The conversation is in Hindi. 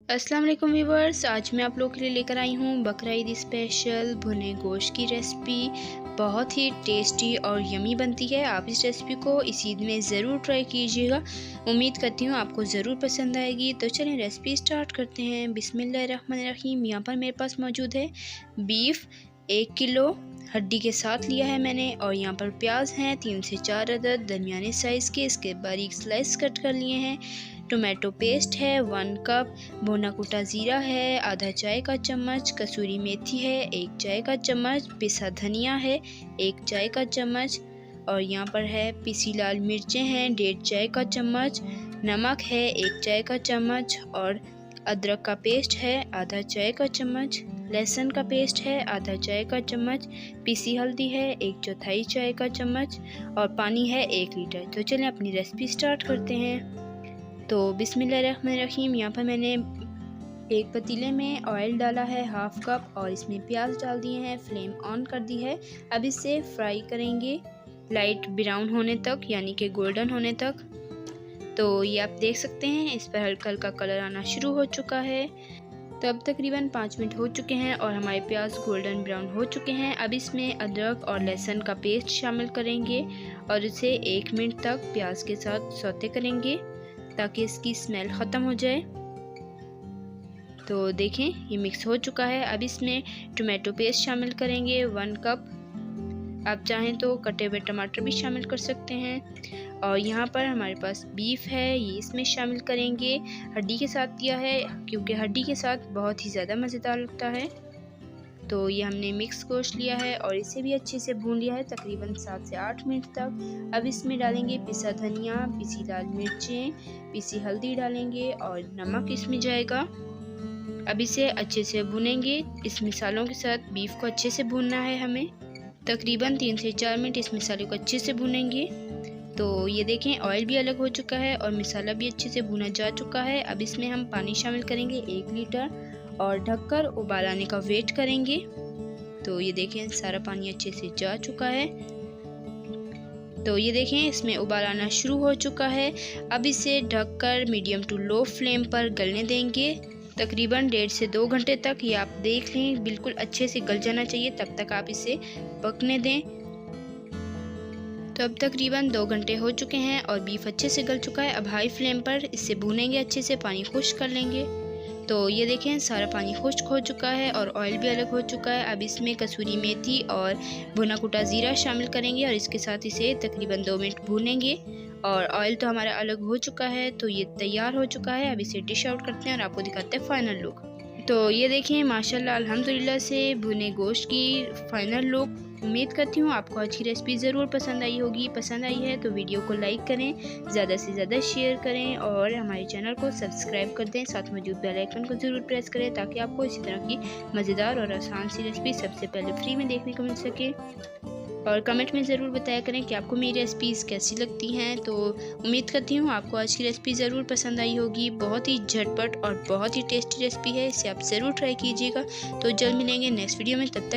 अस्सलाम वालेकुम व्यूवर्स, आज मैं आप लोगों के लिए लेकर आई हूँ बकरा ईद स्पेशल भुने गोश्त की रेसिपी। बहुत ही टेस्टी और यमी बनती है। आप इस रेसिपी को इस ईद में ज़रूर ट्राई कीजिएगा। उम्मीद करती हूँ आपको ज़रूर पसंद आएगी। तो चलिए रेसिपी स्टार्ट करते हैं। बिस्मिल्लाहिर्रहमानिर्रहीम। यहाँ पर मेरे पास मौजूद है बीफ 1 किलो हड्डी के साथ लिया है मैंने, और यहाँ पर प्याज हैं 3 से 4 अदद दरमियाने साइज़ के, इसके बारीक स्लाइस कट कर लिए हैं। टोमेटो पेस्ट है 1 कप, भुना कुटा ज़ीरा है आधा चाय का चम्मच, कसूरी मेथी है 1 चाय का चम्मच, पिसा धनिया है 1 चाय का चम्मच, और यहाँ पर है पिसी लाल मिर्चें हैं 1.5 चाय का चम्मच, नमक है 1 चाय का चम्मच, और अदरक का पेस्ट है आधा चाय का चम्मच, लहसुन का पेस्ट है आधा चाय का चम्मच, पिसी हल्दी है 1/4 चाय का चम्मच, और पानी है 1 लीटर। तो चलें अपनी रेसिपी स्टार्ट करते हैं। तो बिस्मिल्लाहिर्रहमानिर्रहीम। यहाँ पर मैंने एक पतीले में ऑयल डाला है 1/2 कप, और इसमें प्याज डाल दिए हैं, फ्लेम ऑन कर दी है। अब इसे फ्राई करेंगे लाइट ब्राउन होने तक, यानी कि गोल्डन होने तक। तो ये आप देख सकते हैं इस पर हल्का हल्का कलर आना शुरू हो चुका है। तो अब तकरीबन 5 मिनट हो चुके हैं और हमारे प्याज गोल्डन ब्राउन हो चुके हैं। अब इसमें अदरक और लहसुन का पेस्ट शामिल करेंगे और इसे 1 मिनट तक प्याज के साथ सौते करेंगे ताकि इसकी स्मेल ख़त्म हो जाए। तो देखें ये मिक्स हो चुका है। अब इसमें टोमेटो पेस्ट शामिल करेंगे 1 कप। आप चाहें तो कटे हुए टमाटर भी शामिल कर सकते हैं। और यहाँ पर हमारे पास बीफ है, ये इसमें शामिल करेंगे। हड्डी के साथ दिया है क्योंकि हड्डी के साथ बहुत ही ज़्यादा मज़ेदार लगता है। तो ये हमने मिक्स गोश्त लिया है और इसे भी अच्छे से भून लिया है तकरीबन 7 से 8 मिनट तक। अब इसमें डालेंगे पिसा धनिया, पिसी लाल मिर्चें, पिसी हल्दी डालेंगे और नमक इसमें जाएगा। अब इसे अच्छे से भूनेंगे। इस मसालों के साथ बीफ को अच्छे से भूनना है हमें। तकरीबन 3 से 4 मिनट इस मसाले को अच्छे से भूनेंगे। तो ये देखें ऑयल भी अलग हो चुका है और मसाला भी अच्छे से भुना जा चुका है। अब इसमें हम पानी शामिल करेंगे 1 लीटर और ढककर उबाल आने का वेट करेंगे। तो ये देखें सारा पानी अच्छे से जा चुका है। तो ये देखें इसमें उबाल आना शुरू हो चुका है। अब इसे ढककर मीडियम टू लो फ्लेम पर गलने देंगे तकरीबन 1.5 से 2 घंटे तक। ये आप देख लें बिल्कुल अच्छे से गल जाना चाहिए, तब तक आप इसे पकने दें। तो अब तकरीबन 2 घंटे हो चुके हैं और बीफ अच्छे से गल चुका है। अब हाई फ्लेम पर इसे भूनेंगे अच्छे से, पानी खुश्क कर लेंगे। तो ये देखें सारा पानी खुश्क हो चुका है और ऑयल भी अलग हो चुका है। अब इसमें कसूरी मेथी और भुना कुटा ज़ीरा शामिल करेंगे और इसके साथ इसे तकरीबन 2 मिनट भूनेंगे। और ऑयल तो हमारा अलग हो चुका है, तो ये तैयार हो चुका है। अब इसे डिश आउट करते हैं और आपको दिखाते हैं फ़ाइनल लुक। तो ये देखें माशाल्लाह अल्हम्दुलिल्लाह से भुने गोश्त की फ़ाइनल लुक। उम्मीद करती हूँ आपको आज की रेसिपी ज़रूर पसंद आई होगी। पसंद आई है तो वीडियो को लाइक करें, ज़्यादा से ज़्यादा शेयर करें और हमारे चैनल को सब्सक्राइब कर दें। साथ मौजूद बेल आइकन को ज़रूर प्रेस करें ताकि आपको इसी तरह की मज़ेदार और आसान सी रेसिपी सबसे पहले फ्री में देखने को मिल सके। और कमेंट में ज़रूर बताया करें कि आपको मेरी रेसिपीज़ कैसी लगती हैं। तो उम्मीद करती हूँ आपको आज की रेसिपी ज़रूर पसंद आई होगी। बहुत ही झटपट और बहुत ही टेस्टी रेसिपी है, इसे आप ज़रूर ट्राई कीजिएगा। तो जल्द मिलेंगे नेक्स्ट वीडियो में, तब तक